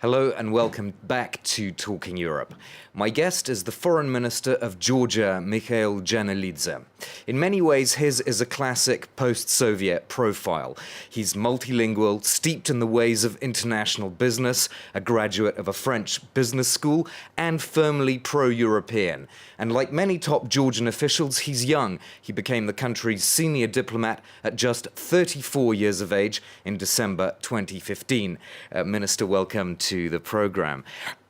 Hello and welcome back to Talking Europe. My guest is the Foreign Minister of Georgia, Mikheil Janelidze. In many ways, his is a classic post-Soviet profile. He's multilingual, steeped in the ways of international business, a graduate of a French business school, and firmly pro-European. And like many top Georgian officials, he's young. He became the country's senior diplomat at just 34 years of age in December 2015. Minister, welcome to the program.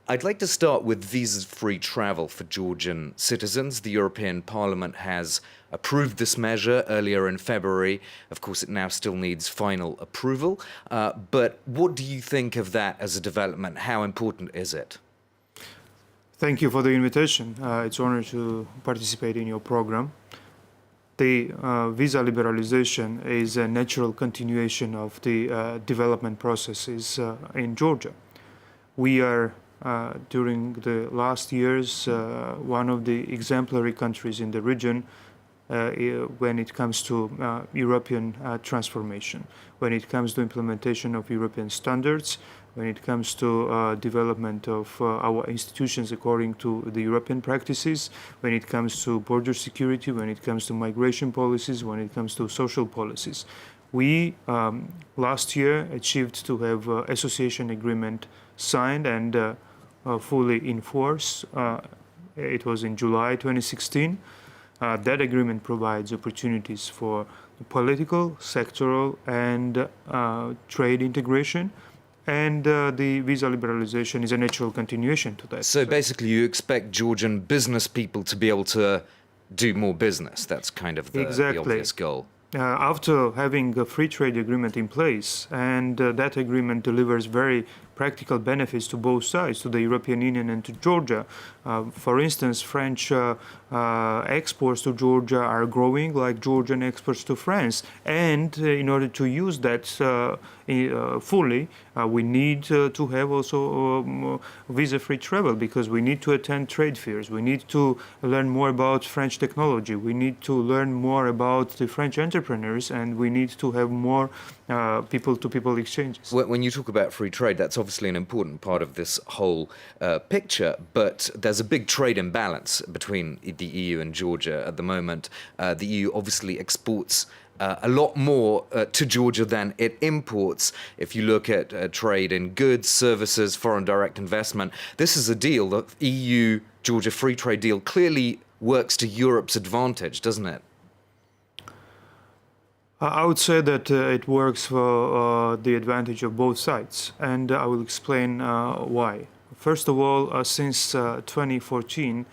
I'd like to start with visa-free travel for Georgian citizens. The European Parliament has approved this measure earlier in February. Of course, it now still needs final approval. But what do you think of that as a development? How important is it? Thank you for the invitation. It's an honor to participate in your program. The visa liberalization is a natural continuation of the development processes in Georgia. We are, during the last years, one of the exemplary countries in the region when it comes to European transformation, when it comes to implementation of European standards, when it comes to development of our institutions according to the European practices, when it comes to border security, when it comes to migration policies, when it comes to social policies. We, last year, achieved to have association agreement signed and fully in force. It was in July 2016. That agreement provides opportunities for political, sectoral, and trade integration. And the visa liberalization is a natural continuation to that. So basically you expect Georgian business people to be able to do more business. That's kind of the obvious goal. After having a free trade agreement in place, and that agreement delivers very practical benefits to both sides, to the European Union and to Georgia. For instance, French exports to Georgia are growing like Georgian exports to France. And in order to use that fully, we need to have also visa-free travel, because we need to attend trade fairs. We need to learn more about French technology. We need to learn more about the French entrepreneurs, and we need to have more people-to-people exchanges. When you talk about free trade, that's obviously an important part of this whole picture, but there's a big trade imbalance between the EU and Georgia at the moment. The EU obviously exports a lot more to Georgia than it imports. If you look at trade in goods, services, foreign direct investment, this is a deal, the EU-Georgia free trade deal, clearly works to Europe's advantage, doesn't it? I would say that it works for the advantage of both sides, and I will explain why. First of all, since 2014,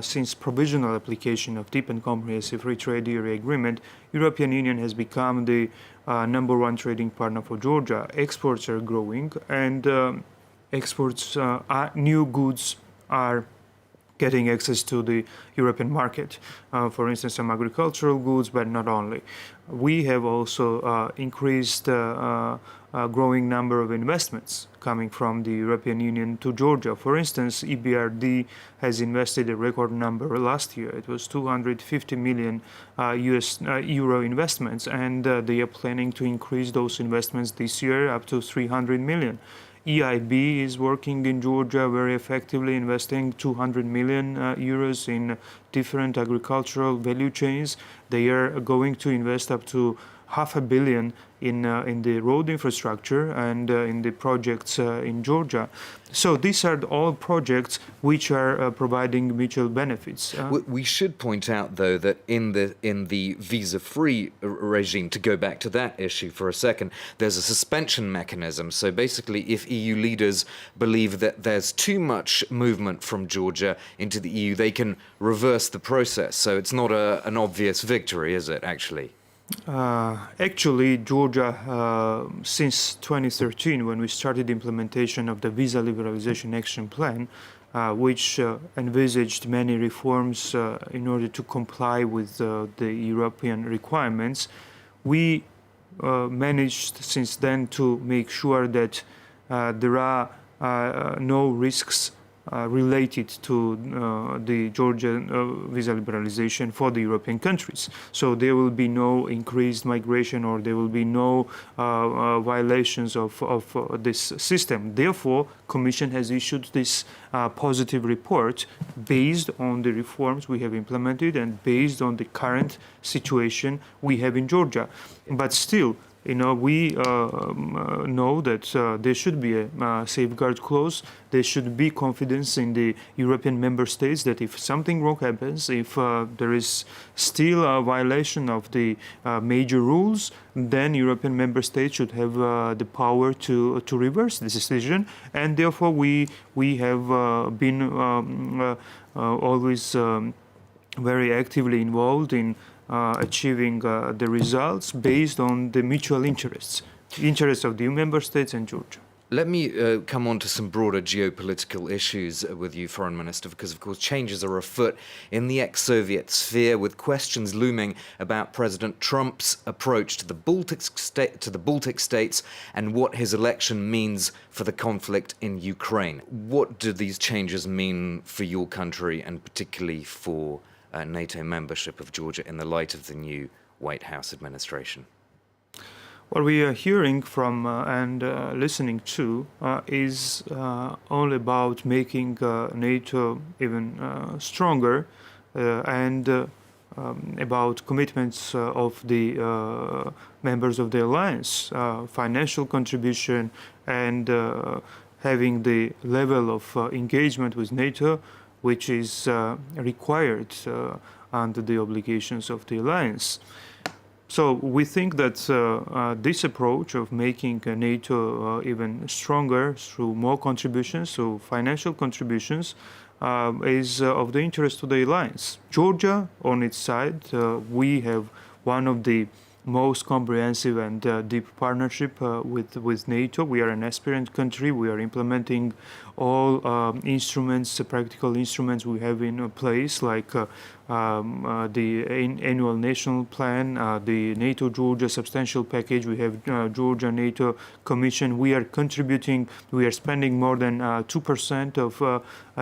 since provisional application of deep and comprehensive free trade area agreement, European Union has become the #1 trading partner for Georgia. Exports are growing, and new goods are getting access to the European market. For instance, some agricultural goods, but not only. We have also increased a growing number of investments coming from the European Union to Georgia. For instance, EBRD has invested a record number last year. It was 250 million euro investments, and they are planning to increase those investments this year up to 300 million. EIB is working in Georgia very effectively, investing 200 million euros in different agricultural value chains. They are going to invest up to $500 million in the road infrastructure and in the projects in Georgia. So these are all projects which are providing mutual benefits. We should point out, though, that in the visa-free regime, to go back to that issue for a second, there's a suspension mechanism. So basically, if EU leaders believe that there's too much movement from Georgia into the EU, they can reverse the process. So it's not an obvious victory, is it, actually? Actually, Georgia, since 2013, when we started implementation of the Visa Liberalization Action Plan, which envisaged many reforms in order to comply with the European requirements, we managed since then to make sure that there are no risks related to the Georgian visa liberalization for the European countries. So there will be no increased migration, or there will be no violations of this system. Therefore, Commission has issued this positive report based on the reforms we have implemented and based on the current situation we have in Georgia. But still, we know that there should be a safeguard clause. There should be confidence in the European member states that if something wrong happens, if there is still a violation of the major rules, then European member states should have the power to reverse this decision. And therefore, we have been always very actively involved in achieving the results based on the mutual interests of the member states and Georgia. Let me come on to some broader geopolitical issues with you, Foreign Minister, because, of course, changes are afoot in the ex-Soviet sphere, with questions looming about President Trump's approach to the Baltic states and what his election means for the conflict in Ukraine. What do these changes mean for your country, and particularly for NATO membership of Georgia, in the light of the new White House administration? What we are hearing from and listening to is all about making NATO even stronger and about commitments of the members of the alliance, financial contribution, and having the level of engagement with NATO which is required under the obligations of the alliance. So we think that this approach of making NATO even stronger through more contributions, so financial contributions, is of the interest to the alliance. Georgia, on its side, we have one of the most comprehensive and deep partnership with NATO. We are an aspirant country. We are implementing all instruments, practical instruments we have in place, like the annual national plan, the NATO-Georgia substantial package. We have Georgia-NATO Commission. We are contributing. We are spending more than 2% of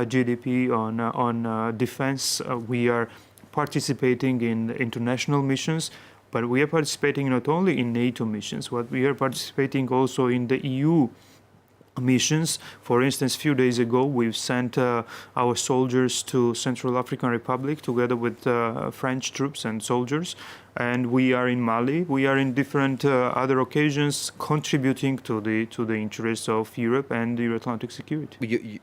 GDP on defense. We are participating in international missions. But we are participating not only in NATO missions, but we are participating also in the EU missions. For instance, a few days ago, we've sent our soldiers to Central African Republic together with French troops and soldiers. And we are in Mali. We are in different other occasions contributing to the interests of Europe and the Euro-Atlantic security.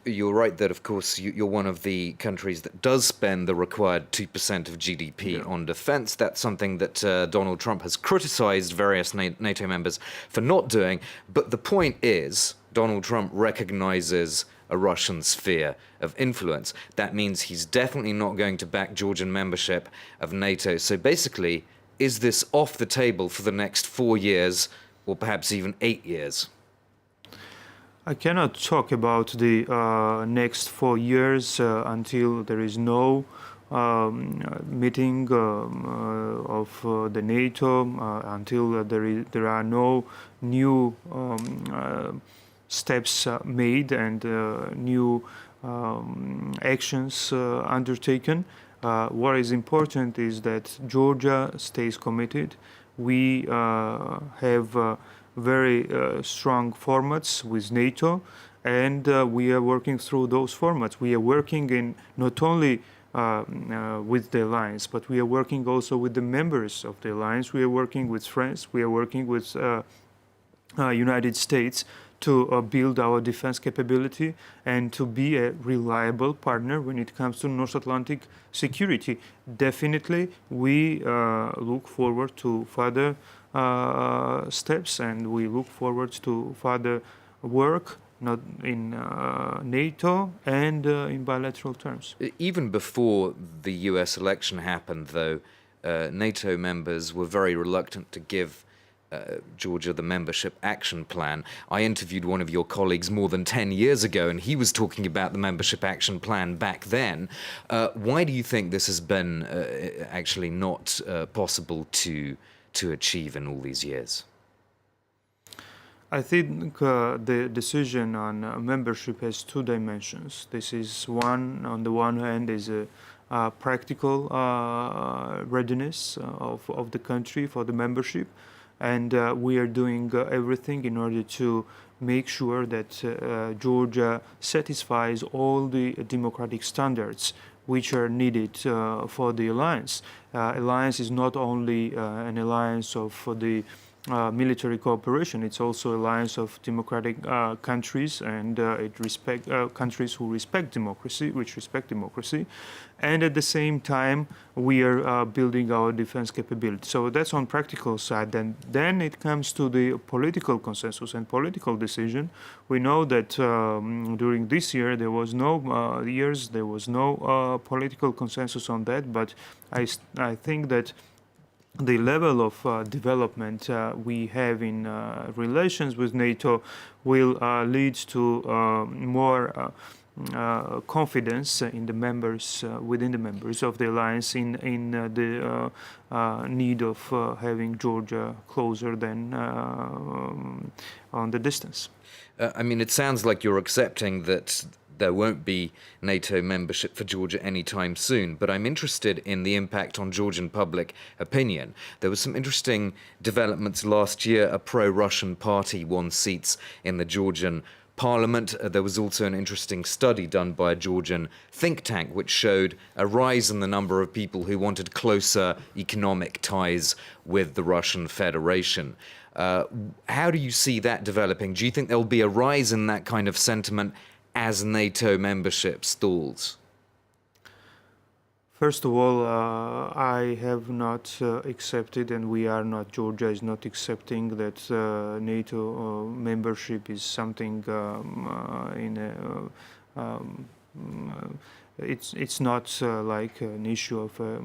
You're right that, of course, you're one of the countries that does spend the required 2% of GDP on defense. That's something that Donald Trump has criticized various NATO members for not doing. But the point is, Donald Trump recognizes a Russian sphere of influence. That means he's definitely not going to back Georgian membership of NATO. So basically, is this off the table for the next 4 years, or perhaps even 8 years? I cannot talk about the next 4 years until there is no meeting of the NATO, until there are no new steps made and new actions undertaken. What is important is that Georgia stays committed. We have very strong formats with NATO, and we are working through those formats. We are working in not only with the alliance, but we are working also with the members of the alliance. We are working with France. We are working with United States to build our defense capability and to be a reliable partner when it comes to North Atlantic security. Definitely, we look forward to further steps, and we look forward to further work, not in NATO and in bilateral terms. Even before the US election happened, though, NATO members were very reluctant to give Georgia the membership action plan. I interviewed one of your colleagues more than 10 years ago, and he was talking about the membership action plan back then. Why do you think this has been actually not possible to achieve in all these years? I think the decision on membership has two dimensions. This is one, on the one hand, is a practical readiness of the country for the membership, and we are doing everything in order to make sure that Georgia satisfies all the democratic standards which are needed for the alliance. Alliance is not only an alliance for the military cooperation. It's also alliance of democratic countries, and it respect countries who respect democracy, which respect democracy, and at the same time we are building our defense capability. So that's on practical side. Then it comes to the political consensus and political decision. We know that during this year there was no political consensus on that, but I think that the level of development we have in relations with NATO will lead to more confidence in the members, within the members of the alliance, in the need of having Georgia closer than on the distance. I mean, it sounds like you're accepting that there won't be NATO membership for Georgia anytime soon, but I'm interested in the impact on Georgian public opinion. There were some interesting developments last year. A pro-Russian party won seats in the Georgian parliament. There was also an interesting study done by a Georgian think tank which showed a rise in the number of people who wanted closer economic ties with the Russian Federation. How do you see that developing? Do you think there'll be a rise in that kind of sentiment as NATO membership stalls? First of all, I have not accepted, and we are not, Georgia is not accepting that NATO membership is something it's not like an issue of a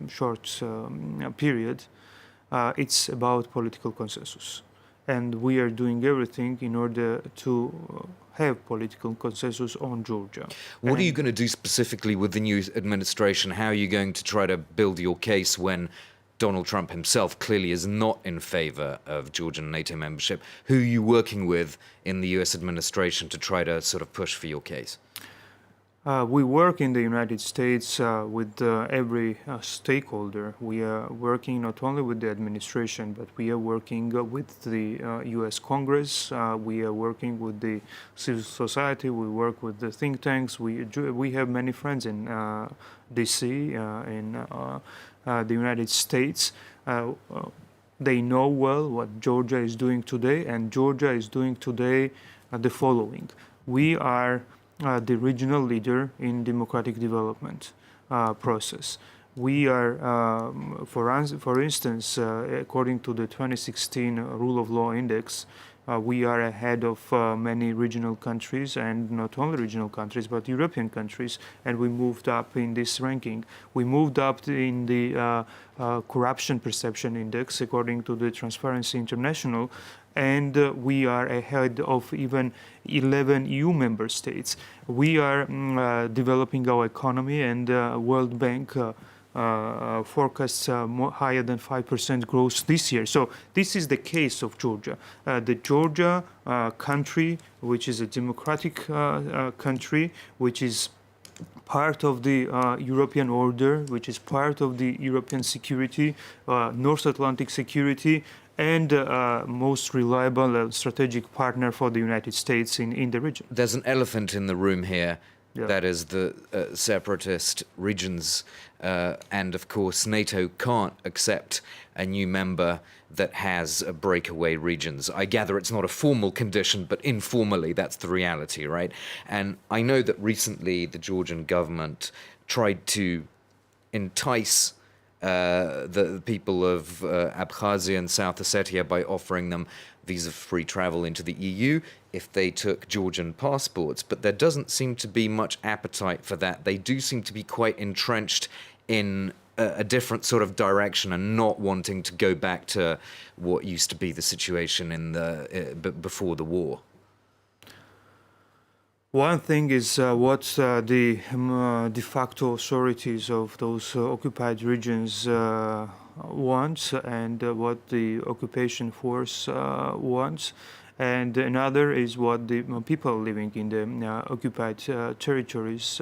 short period. It's about political consensus. And we are doing everything in order to have political consensus on Georgia. What are you going to do specifically with the new administration? How are you going to try to build your case when Donald Trump himself clearly is not in favor of Georgian NATO membership? Who are you working with in the US administration to try to sort of push for your case? We work in the United States with every stakeholder. We are working not only with the administration, but we are working with the U.S. Congress. We are working with the civil society. We work with the think tanks. We have many friends in D.C., in the United States. They know well what Georgia is doing today, and Georgia is doing today the following. We are the regional leader in democratic development process. We are, for instance, according to the 2016 Rule of Law Index, we are ahead of many regional countries, and not only regional countries, but European countries, and we moved up in this ranking. We moved up in the Corruption Perception Index, according to the Transparency International, and we are ahead of even 11 EU member states. We are developing our economy, and World Bank forecasts higher than 5% growth this year. So this is the case of Georgia. The Georgia country, which is a democratic country, which is part of the European order, which is part of the European security, North Atlantic security, and most reliable strategic partner for the United States in the region. There's an elephant in the room here. Yeah. That is the separatist regions, and of course NATO can't accept a new member that has breakaway regions. I gather it's not a formal condition, but informally that's the reality, right? And I know that recently the Georgian government tried to entice the people of Abkhazia and South Ossetia by offering them visa-free travel into the EU if they took Georgian passports, but there doesn't seem to be much appetite for that. They do seem to be quite entrenched in a different sort of direction and not wanting to go back to what used to be the situation in before the war. One thing is what the de facto authorities of those occupied regions wants and what the occupation force wants. And another is what the people living in the occupied territories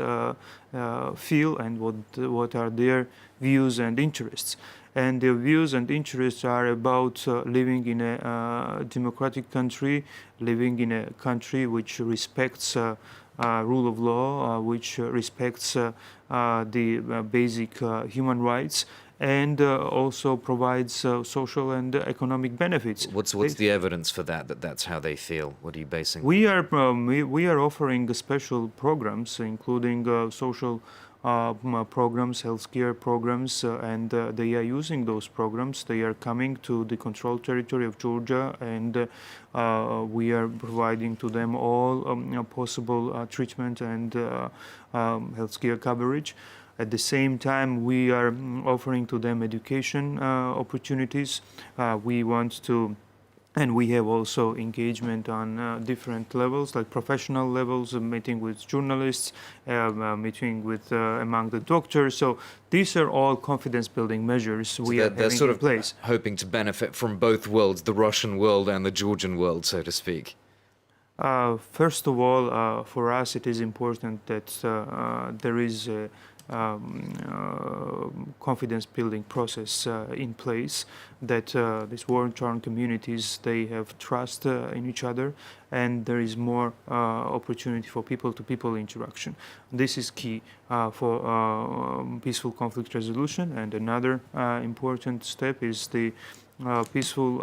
feel and what are their views and interests. And their views and interests are about living in a democratic country, living in a country which respects rule of law, which respects the basic human rights, and also provides social and economic benefits. What's the evidence for that that's how they feel? What are you basing? We are offering special programs, including social programs, healthcare programs, and they are using those programs. They are coming to the controlled territory of Georgia, and we are providing to them all possible treatment and healthcare coverage. At the same time, we are offering to them education opportunities. We want to, and we have also engagement on different levels, like professional levels, meeting with journalists, meeting with among the doctors. So these are all confidence-building measures we are having in place. Hoping to benefit from both worlds, the Russian world and the Georgian world, so to speak. First of all, for us, it is important that there is a confidence-building process in place, that these war-torn communities, they have trust in each other, and there is more opportunity for people-to-people interaction. This is key for peaceful conflict resolution. And another important step is the peaceful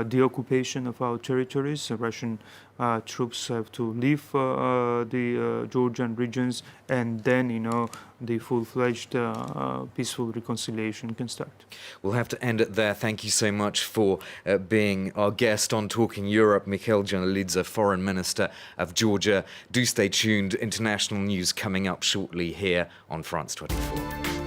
deoccupation of our territories. Russian troops have to leave the Georgian regions, and then, the full-fledged peaceful reconciliation can start. We'll have to end it there. Thank you so much for being our guest on Talking Europe, Mikheil Janelidze, Foreign Minister of Georgia. Do stay tuned. International news coming up shortly here on France 24.